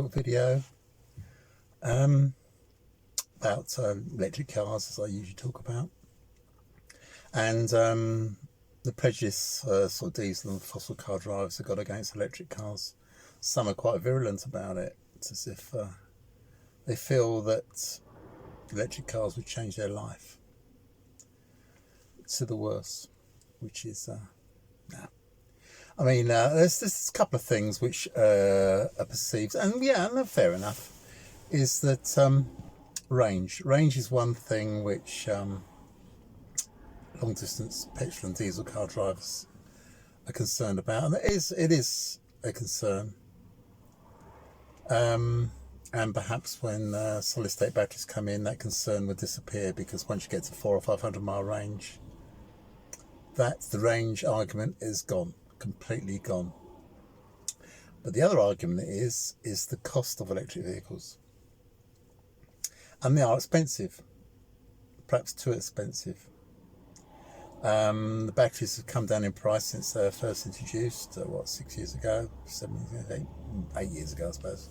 short video about electric cars, as I usually talk about, and the prejudice sort of diesel and fossil car drivers have got against electric cars. Some are quite virulent about it. It's as if they feel that electric cars would change their life to the worse, which is no. I mean, there's a couple of things which are perceived, and yeah, no, fair enough, is that range. Range is one thing which long-distance petrol and diesel car drivers are concerned about, and it is a concern. And perhaps when solid-state batteries come in, that concern would disappear, because once you get to 400 or 500 mile range, the range argument is gone, completely gone. But the other argument is the cost of electric vehicles, and they are expensive, perhaps too expensive. The batteries have come down in price since they were first introduced, 6 years ago, 8 years ago, I suppose.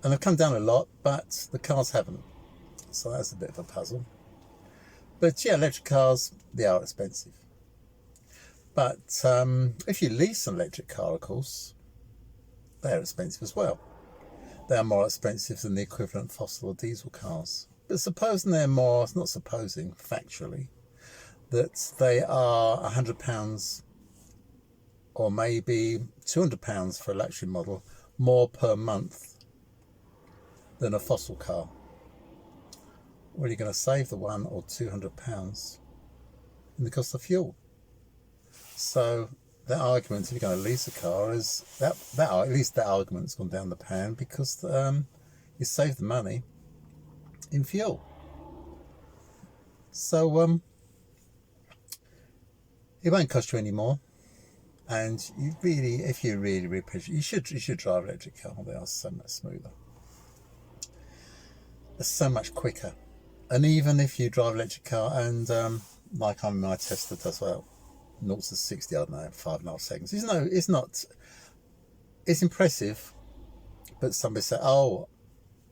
And they've come down a lot, but the cars haven't. So that's a bit of a puzzle. But yeah, electric cars, they are expensive. But if you lease an electric car, of course, they're expensive as well. They are more expensive than the equivalent fossil or diesel cars. But supposing they're more, not supposing, factually, that they are £100 or maybe £200 for a luxury model more per month than a fossil car. Well, you're going to save the £100 or £200 in the cost of fuel. So that argument, if you're going to lease a car, is that at least that argument's gone down the pan, because you save the money in fuel. So it won't cost you any more, and if you really appreciate, you should drive an electric car. They are so much smoother. They're so much quicker. And even if you drive an electric car, and like my Tesla does, well, 0 to 60, I don't know, 5.5 seconds. It's impressive, but somebody say, oh,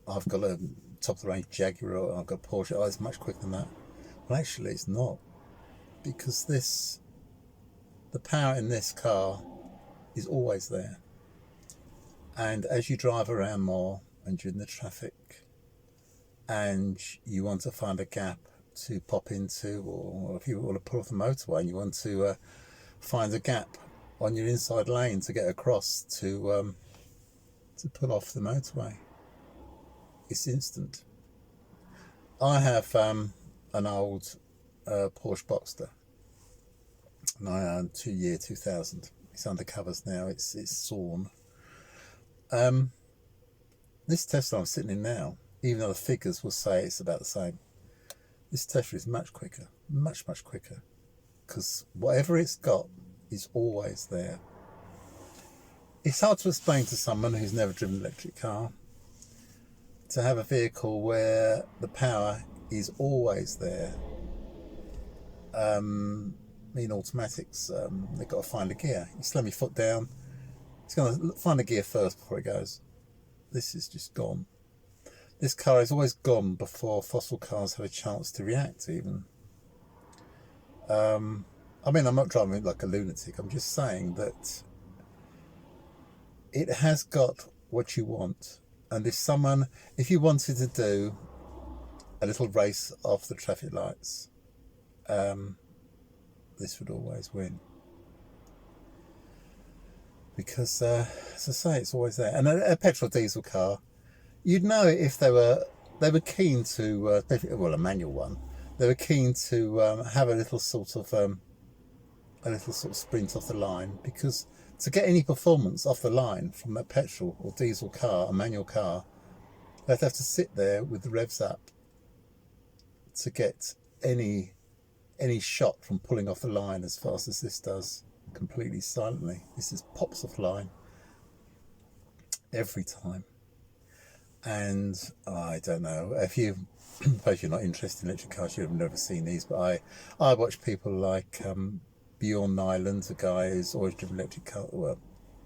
I've got a top of the range Jaguar, or I've got a Porsche, oh, it's much quicker than that. Well, actually it's not, because the power in this car is always there. And as you drive around more and you're in the traffic, and you want to find a gap to pop into, or if you want to pull off the motorway and you want to find a gap on your inside lane to get across to pull off the motorway, it's instant. I have an old Porsche Boxster, and I own 2000. It's under covers now. It's sawn. This Tesla I'm sitting in now, even though the figures will say it's about the same, this Tesla is much quicker, much quicker, because whatever it's got is always there. It's hard to explain to someone who's never driven an electric car, to have a vehicle where the power is always there. In automatics, they've got to find a gear. You slam your foot down, it's going to find a gear first before it goes. This is just gone. This car is always gone before fossil cars have a chance to react, even. I mean, I'm not driving it like a lunatic. I'm just saying that it has got what you want. And if you wanted to do a little race off the traffic lights, this would always win. Because, as I say, it's always there. And a petrol diesel car, you'd know if they were keen to, a manual one, they were keen to have a little sort of sprint off the line, because to get any performance off the line from a petrol or diesel car, a manual car, they'd have to sit there with the revs up to get any shot from pulling off the line as fast as this does, completely silently. This is pops off line every time. And I don't know, if you, suppose you're not interested in electric cars, you've never seen these, but I watch people like Bjorn Nyland, a guy who's always driven electric cars, well,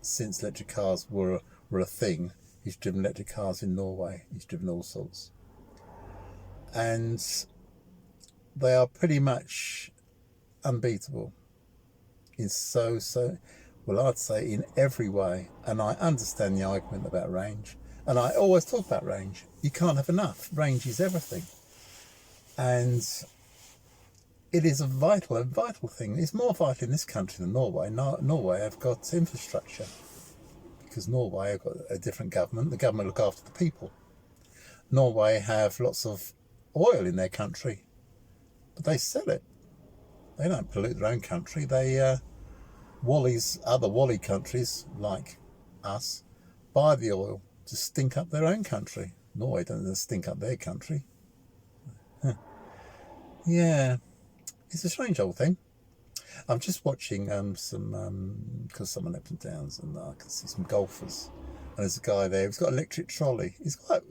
since electric cars were a thing. He's driven electric cars in Norway. He's driven all sorts. And they are pretty much unbeatable in well, I'd say in every way. And I understand the argument about range. And I always talk about range. You can't have enough. Range is everything. And it is a vital thing. It's more vital in this country than Norway. Norway have got infrastructure. Because Norway have got a different government. The government look after the people. Norway have lots of oil in their country. But they sell it. They don't pollute their own country. They, other Wally countries, like us, buy the oil to stink up their own country. Norway doesn't stink up their country. Huh. Yeah, it's a strange old thing. I'm just watching because someone up and downs, and I can see some golfers. And there's a guy there who's got an electric trolley. He's quite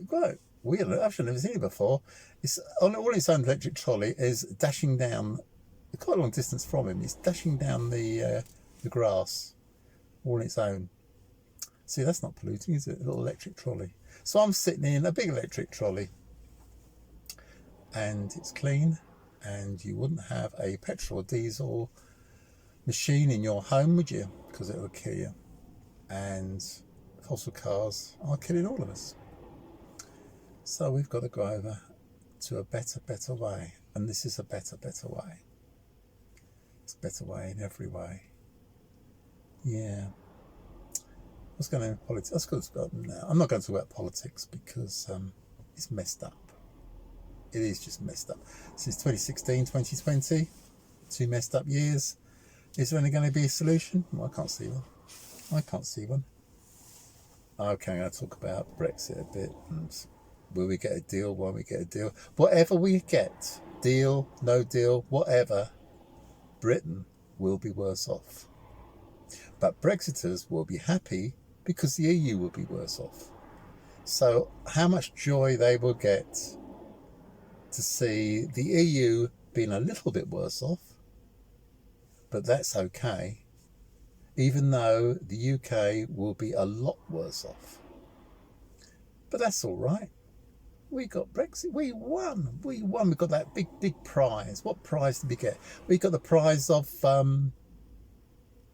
weird. I've actually never seen it before. It's on all its own electric trolley is dashing down quite a long distance from him. It's dashing down the grass all on its own. See, that's not polluting, is it? A little electric trolley. So I'm sitting in a big electric trolley, and it's clean, and you wouldn't have a petrol or diesel machine in your home, would you? Because it would kill you. And fossil cars are killing all of us. So we've got to go over to a better way. And this is a better way. It's a better way in every way. Yeah. What's going on in politics? I'm not going to talk about politics because it's messed up. It is just messed up. Since 2016, 2020, 2 messed up years. Is there only going to be a solution? Well, I can't see one. Okay, I'm going to talk about Brexit a bit. And will we get a deal? Won't we get a deal? Whatever we get, deal, no deal, whatever, Britain will be worse off. But Brexiters will be happy because the EU will be worse off. So how much joy they will get to see the EU being a little bit worse off, but that's okay, even though the UK will be a lot worse off. But that's all right. We got Brexit. We won. We got that big prize. What prize did we get? We got the prize of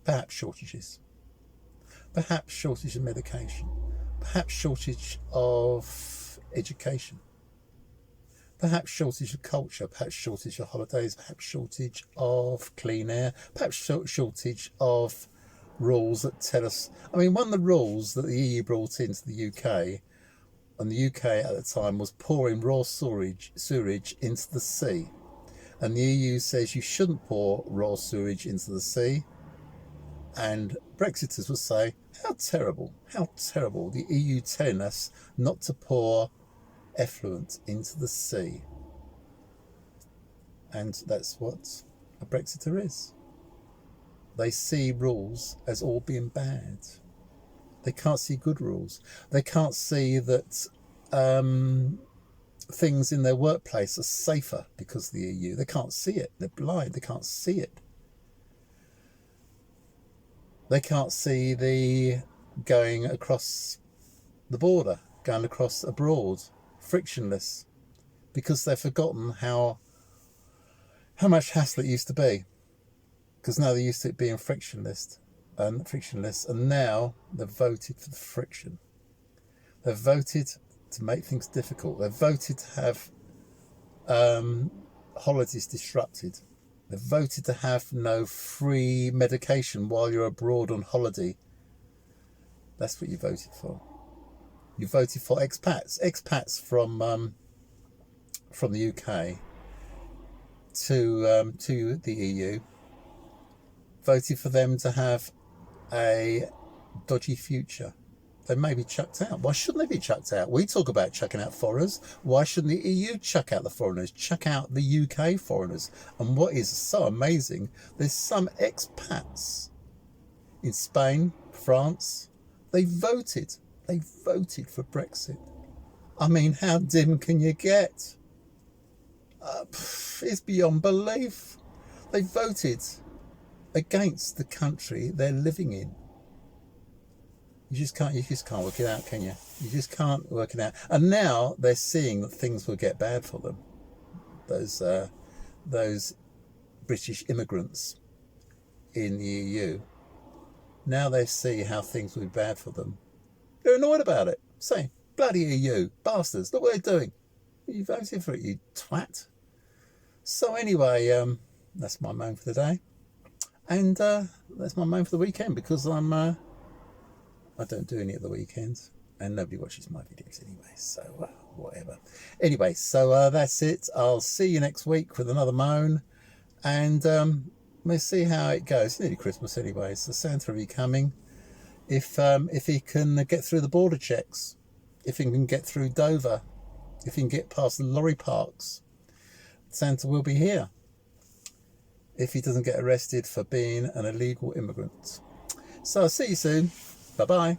perhaps shortages. Perhaps shortage of medication. Perhaps shortage of education. Perhaps shortage of culture, perhaps shortage of holidays, perhaps shortage of clean air, perhaps shortage of rules that tell us. I mean, one of the rules that the EU brought into the UK, and the UK at the time, was pouring raw sewage into the sea. And the EU says you shouldn't pour raw sewage into the sea. And Brexiters will say, how terrible, the EU telling us not to pour effluent into the sea. And that's what a Brexiter is. They see rules as all being bad. They can't see good rules. They can't see that things in their workplace are safer because of the EU. They can't see it. They're blind. They can't see it. They can't see the going across the border, going across abroad, frictionless, because they've forgotten how much hassle it used to be. Because now they're used to it being frictionless, and now they've voted for the friction. They've voted to make things difficult. They've voted to have holidays disrupted. They've voted to have no free medication while you're abroad on holiday. That's what you voted for. You voted for expats from the UK to the EU. Voted for them to have a dodgy future. They may be chucked out. Why shouldn't they be chucked out? We talk about chucking out foreigners. Why shouldn't the EU chuck out the foreigners? Chuck out the UK foreigners. And what is so amazing, there's some expats in Spain, France. They voted for Brexit. I mean, how dim can you get? It's beyond belief. They voted against the country they're living in. You just can't work it out, can you? You just can't work it out. And now they're seeing that things will get bad for them. Those British immigrants in the EU. Now they see how things will be bad for them. They're annoyed about it, saying, "Bloody EU, bastards! Look what they're doing. You voted for it, you twat." So anyway, that's my moan for the day, and that's my moan for the weekend, because I don't do any at the weekends, and nobody watches my videos anyway, so whatever. Anyway, so that's it. I'll see you next week with another moan, and we'll see how it goes. It's nearly Christmas anyway, so Santa will be coming. If he can get through the border checks, if he can get through Dover, if he can get past the lorry parks, Santa will be here. If he doesn't get arrested for being an illegal immigrant. So I'll see you soon. Bye-bye.